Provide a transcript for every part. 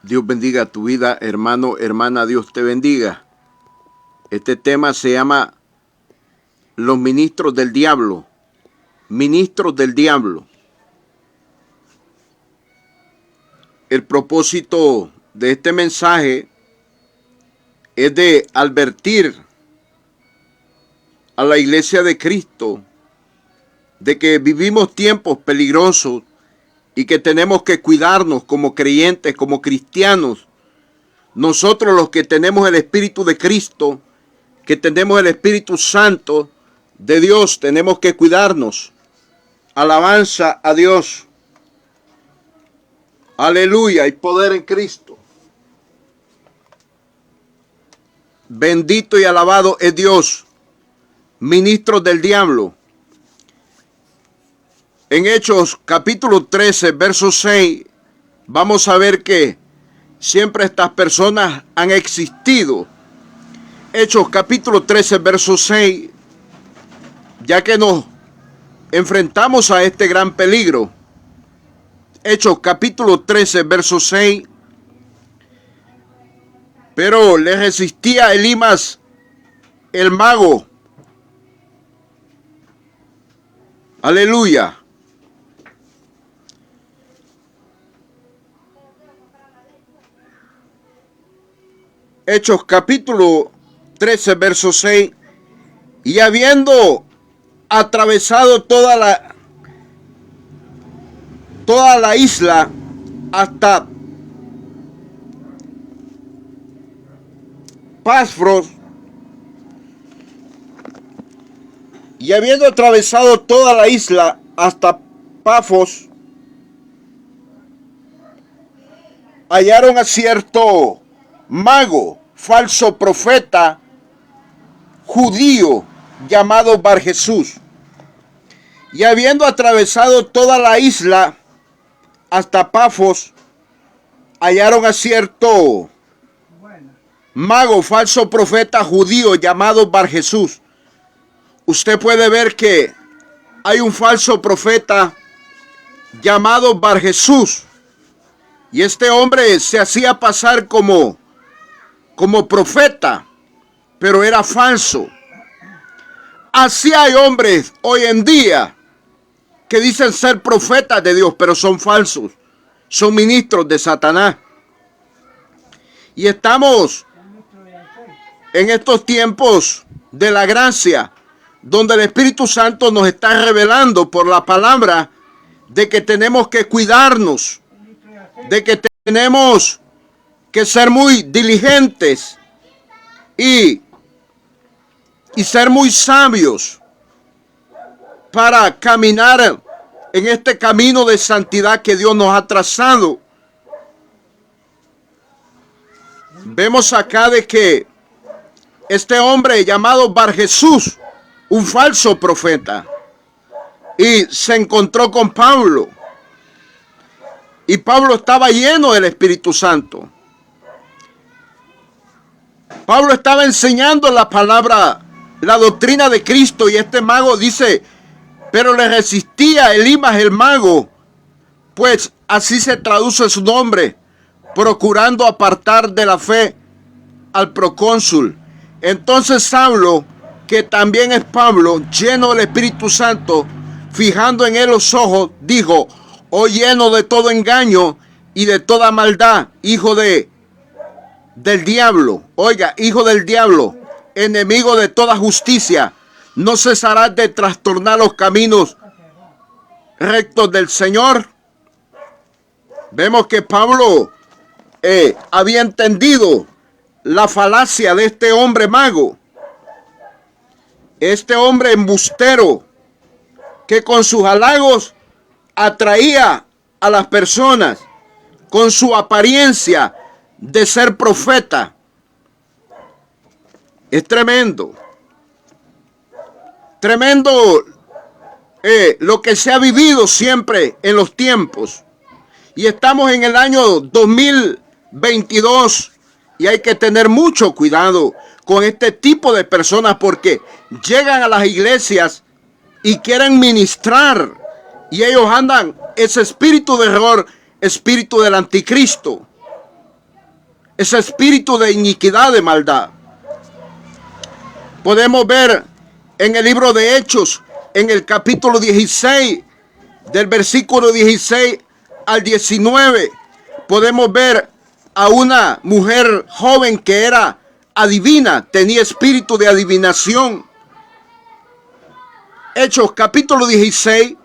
Dios bendiga tu vida, hermano, hermana, Dios te bendiga. Este tema se llama Los ministros del diablo. Ministros del diablo. El propósito de este mensaje es de advertir a la iglesia de Cristo de que vivimos tiempos peligrosos y que tenemos que cuidarnos como creyentes, como cristianos. Nosotros los que tenemos el Espíritu de Cristo, que tenemos el Espíritu Santo de Dios, tenemos que cuidarnos. Alabanza a Dios. Aleluya, hay poder en Cristo. Bendito y alabado es Dios. Ministros del diablo. En Hechos capítulo 13, verso 6, vamos a ver que siempre estas personas han existido. Hechos capítulo 13, verso 6, ya que nos enfrentamos a este gran peligro. Hechos capítulo 13, verso 6. Pero le resistía Elimas, el mago. Aleluya. Hechos capítulo 13, verso 6. Y habiendo atravesado toda la isla hasta Pafos, y habiendo atravesado toda la isla hasta Pafos, hallaron a cierto mago, falso profeta, judío, llamado Bar-Jesús. Y habiendo atravesado toda la isla hasta Pafos, hallaron a cierto mago, falso profeta, judío, llamado Bar-Jesús. Usted puede ver que hay un falso profeta llamado Bar-Jesús. Y este hombre se hacía pasar como profeta, pero era falso. Así hay hombres hoy en día que dicen ser profetas de Dios, pero son falsos. Son ministros de Satanás. Y estamos en estos tiempos de la gracia, donde el Espíritu Santo nos está revelando por la palabra de que tenemos que cuidarnos, de que tenemos que ser muy diligentes y ser muy sabios para caminar en este camino de santidad que Dios nos ha trazado. Vemos acá de que este hombre llamado Bar-Jesús, un falso profeta, y se encontró con Pablo. Y Pablo estaba lleno del Espíritu Santo. Pablo estaba enseñando la palabra, la doctrina de Cristo, y este mago dice, pero le resistía Elimas el mago, pues así se traduce su nombre, procurando apartar de la fe al procónsul. Entonces Saulo, que también es Pablo, lleno del Espíritu Santo, fijando en él los ojos, dijo, oh lleno de todo engaño y de toda maldad, hijo del diablo. Oiga, hijo del diablo, enemigo de toda justicia, no cesarás de trastornar los caminos rectos del Señor. Vemos que Pablo había entendido la falacia de este hombre mago, este hombre embustero, que con sus halagos atraía a las personas, con su apariencia de ser profeta. Es tremendo. Tremendo lo que se ha vivido siempre en los tiempos. Y estamos en el año 2022 y hay que tener mucho cuidado con este tipo de personas porque llegan a las iglesias y quieren ministrar y ellos andan ese espíritu de error, espíritu del anticristo. ese espíritu de iniquidad, de maldad. Podemos ver en el libro de Hechos, en el capítulo 16, del versículo 16 al 19, podemos ver a una mujer joven que era adivina, tenía espíritu de adivinación. Hechos capítulo 16,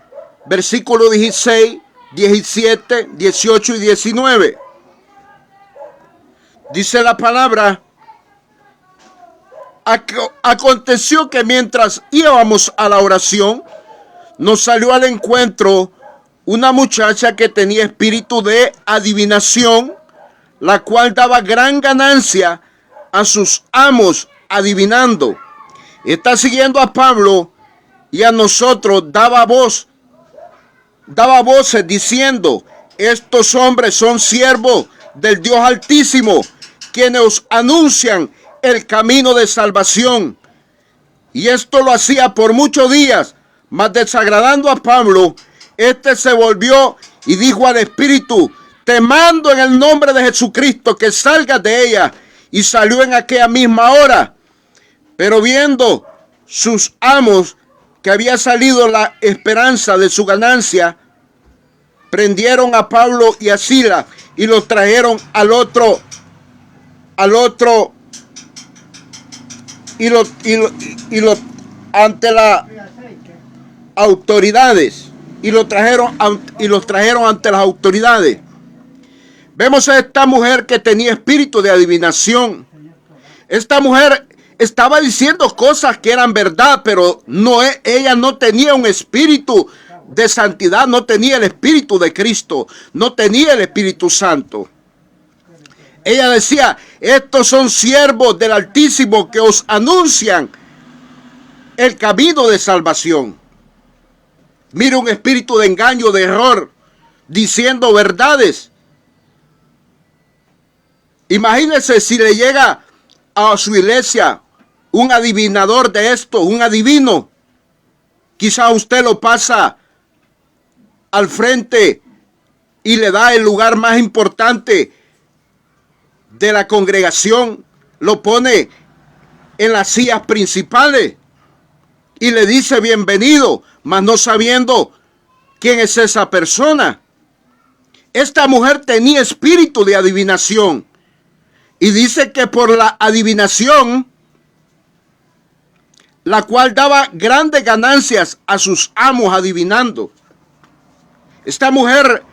versículo 16, 17, 18 y 19. Dice la palabra: aconteció que mientras íbamos a la oración, nos salió al encuentro una muchacha que tenía espíritu de adivinación, la cual daba gran ganancia a sus amos adivinando. Está siguiendo a Pablo y a nosotros daba voces diciendo: estos hombres son siervos del Dios Altísimo, quienes os anuncian el camino de salvación. Y esto lo hacía por muchos días, mas desagradando a Pablo, este se volvió y dijo al espíritu: te mando en el nombre de Jesucristo que salgas de ella. Y salió en aquella misma hora. Pero viendo sus amos que había salido la esperanza de su ganancia, prendieron a Pablo y a Silas y los trajeron ante las autoridades, y los trajeron ante las autoridades. Vemos a esta mujer que tenía espíritu de adivinación. Esta mujer estaba diciendo cosas que eran verdad, pero ella no tenía un espíritu de santidad, no tenía el espíritu de Cristo, no tenía el Espíritu Santo. Ella decía: estos son siervos del Altísimo que os anuncian el camino de salvación. Mira, un espíritu de engaño, de error, diciendo verdades. Imagínese si le llega a su iglesia un adivinador de esto, un adivino. Quizá usted lo pasa al frente y le da el lugar más importante de la congregación, lo pone en las sillas principales y le dice bienvenido, mas no sabiendo quién es esa persona. Esta mujer tenía espíritu de adivinación y dice que por la adivinación, la cual daba grandes ganancias a sus amos adivinando. Esta mujer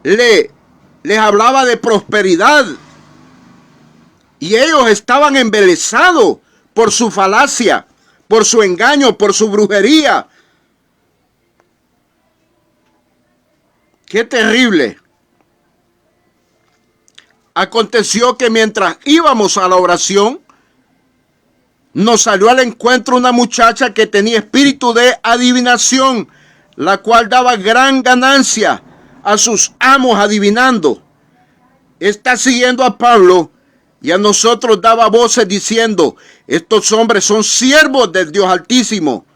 les hablaba de prosperidad y ellos estaban embelesados por su falacia, por su engaño, por su brujería. ¡Qué terrible! Aconteció que mientras íbamos a la oración, nos salió al encuentro una muchacha que tenía espíritu de adivinación, la cual daba gran ganancia a sus amos adivinando. Está siguiendo a Pablo y a nosotros daba voces diciendo: estos hombres son siervos del Dios Altísimo,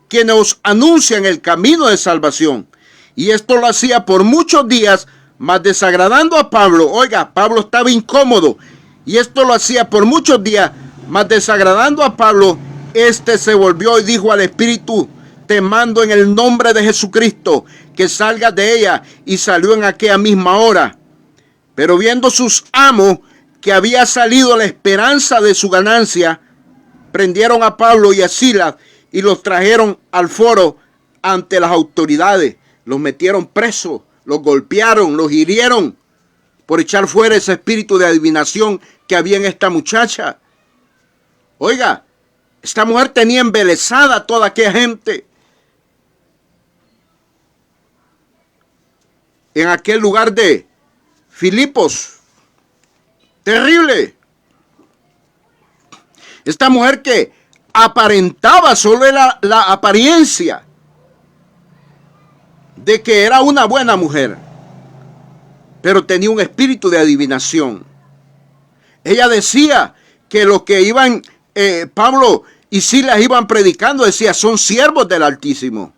quienes os anuncian el camino de salvación. Y esto lo hacía por muchos días, mas desagradando a Pablo. Oiga, Pablo estaba incómodo y esto lo hacía por muchos días, mas desagradando a Pablo, este se volvió y dijo al espíritu: te mando en el nombre de Jesucristo que salgas de ella. Y salió en aquella misma hora. Pero viendo sus amos que había salido la esperanza de su ganancia, prendieron a Pablo y a Silas y los trajeron al foro ante las autoridades. Los metieron presos, los golpearon, los hirieron por echar fuera ese espíritu de adivinación que había en esta muchacha. Oiga, esta mujer tenía embelesada a toda aquella gente. En aquel lugar de Filipos. Terrible. Esta mujer que aparentaba, solo era la apariencia de que era una buena mujer, pero tenía un espíritu de adivinación. Ella decía que los que iban, Pablo y Silas iban predicando, decía: son siervos del Altísimo.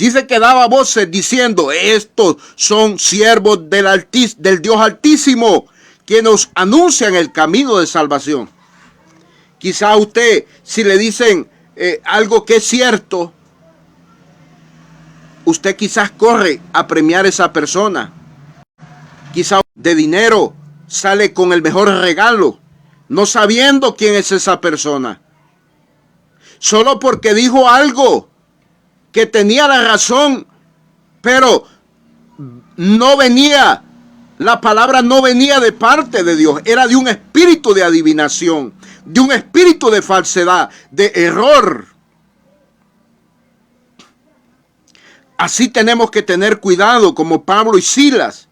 Dice que daba voces diciendo: estos son siervos del Dios Altísimo, que nos anuncian el camino de salvación. Quizá usted, si le dicen algo que es cierto, usted quizás corre a premiar a esa persona. Quizá de dinero sale con el mejor regalo, no sabiendo quién es esa persona. Solo porque dijo algo que tenía la razón, pero no venía, la palabra no venía de parte de Dios, era de un espíritu de adivinación, de un espíritu de falsedad, de error. Así tenemos que tener cuidado, como Pablo y Silas.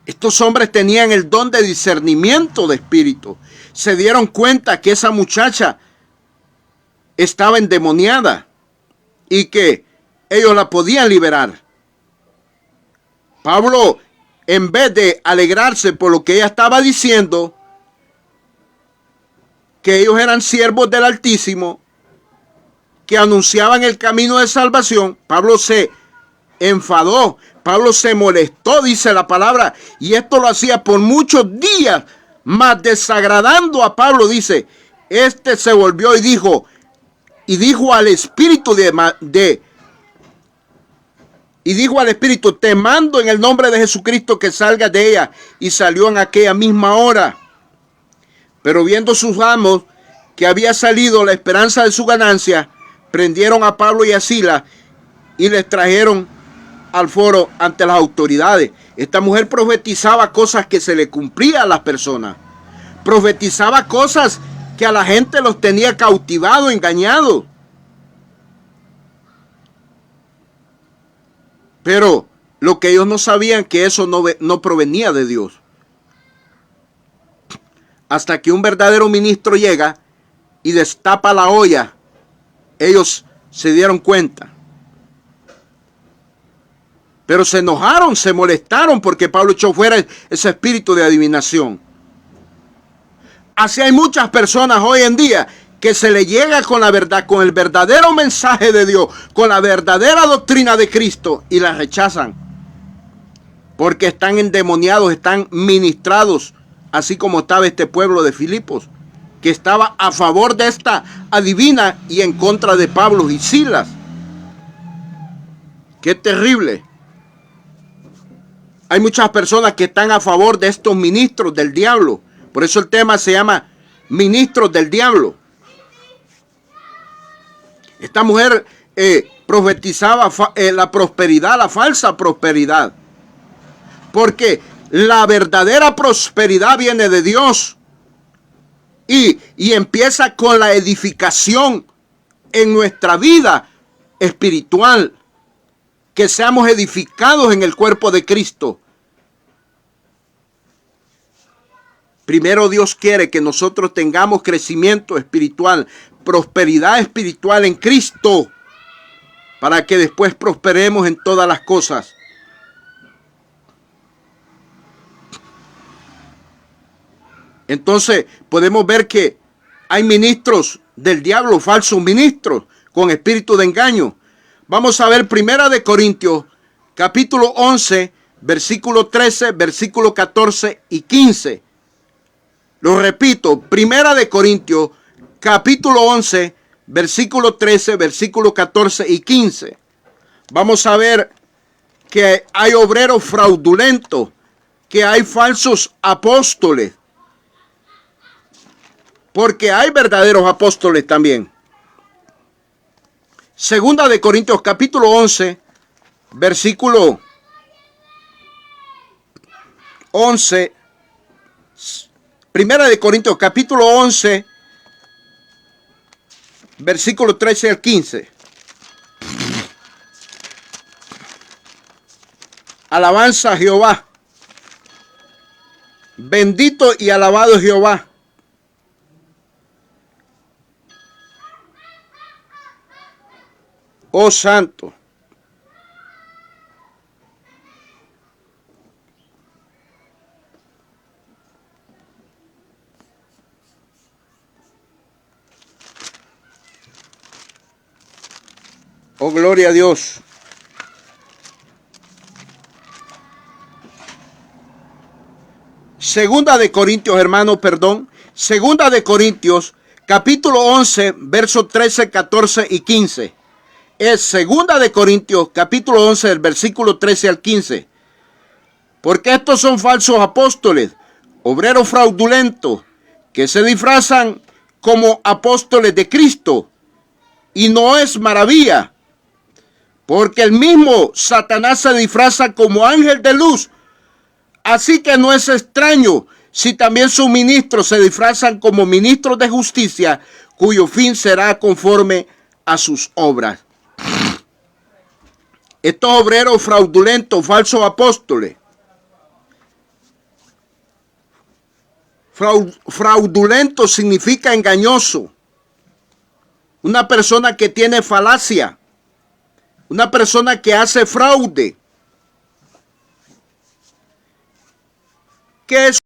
Estos hombres tenían el don de discernimiento de espíritu. Se dieron cuenta que esa muchacha estaba endemoniada y que ellos la podían liberar. Pablo, en vez de alegrarse por lo que ella estaba diciendo, que ellos eran siervos del Altísimo, que anunciaban el camino de salvación, Pablo se enfadó, Pablo se molestó, dice la palabra, y esto lo hacía por muchos días, mas desagradando a Pablo, dice, este se volvió y dijo al espíritu te mando en el nombre de Jesucristo que salgas de ella, y salió en aquella misma hora. Pero viendo sus amos que había salido la esperanza de su ganancia, prendieron a Pablo y a Silas y les trajeron al foro ante las autoridades. Esta mujer profetizaba cosas que se le cumplían a las personas. Profetizaba cosas que a la gente los tenía cautivado, engañado. Pero lo que ellos no sabían, que eso no provenía de Dios. Hasta que un verdadero ministro llega y destapa la olla, ellos se dieron cuenta. Pero se enojaron, se molestaron porque Pablo echó fuera ese espíritu de adivinación. Así hay muchas personas hoy en día que se le llega con la verdad, con el verdadero mensaje de Dios, con la verdadera doctrina de Cristo, y la rechazan. Porque están endemoniados, están ministrados, así como estaba este pueblo de Filipos, que estaba a favor de esta adivina y en contra de Pablo y Silas. Qué terrible. Hay muchas personas que están a favor de estos ministros del diablo. Por eso el tema se llama ministros del diablo. Esta mujer profetizaba la prosperidad, la falsa prosperidad. Porque la verdadera prosperidad viene de Dios. Y empieza con la edificación en nuestra vida espiritual. Que seamos edificados en el cuerpo de Cristo. Primero Dios quiere que nosotros tengamos crecimiento espiritual, prosperidad espiritual en Cristo, para que después prosperemos en todas las cosas. Entonces podemos ver que hay ministros del diablo, falsos ministros, con espíritu de engaño. Vamos a ver 1 Corintios, capítulo 11, versículo 13, versículo 14 y 15. Lo repito, 1 Corintios, capítulo 11, versículo 13, versículo 14 y 15. Vamos a ver que hay obreros fraudulentos, que hay falsos apóstoles. Porque hay verdaderos apóstoles también. 2 Corintios capítulo 11, versículo 11. 1 Corintios capítulo 11, versículo 13 al 15. Alabanza a Jehová. Bendito y alabado es Jehová. Oh santo. Oh, gloria a Dios. Segunda de Corintios, hermano, perdón. Segunda de Corintios, capítulo 11, versos 13, 14 y 15. Es Segunda de Corintios, capítulo 11, del versículo 13 al 15. Porque estos son falsos apóstoles, obreros fraudulentos, que se disfrazan como apóstoles de Cristo. Y no es maravilla, porque el mismo Satanás se disfraza como ángel de luz. Así que no es extraño si también sus ministros se disfrazan como ministros de justicia, cuyo fin será conforme a sus obras. Estos obreros fraudulentos, falsos apóstoles. Fraudulento significa engañoso. Una persona que tiene falacia. Una persona que hace fraude. ¿Qué es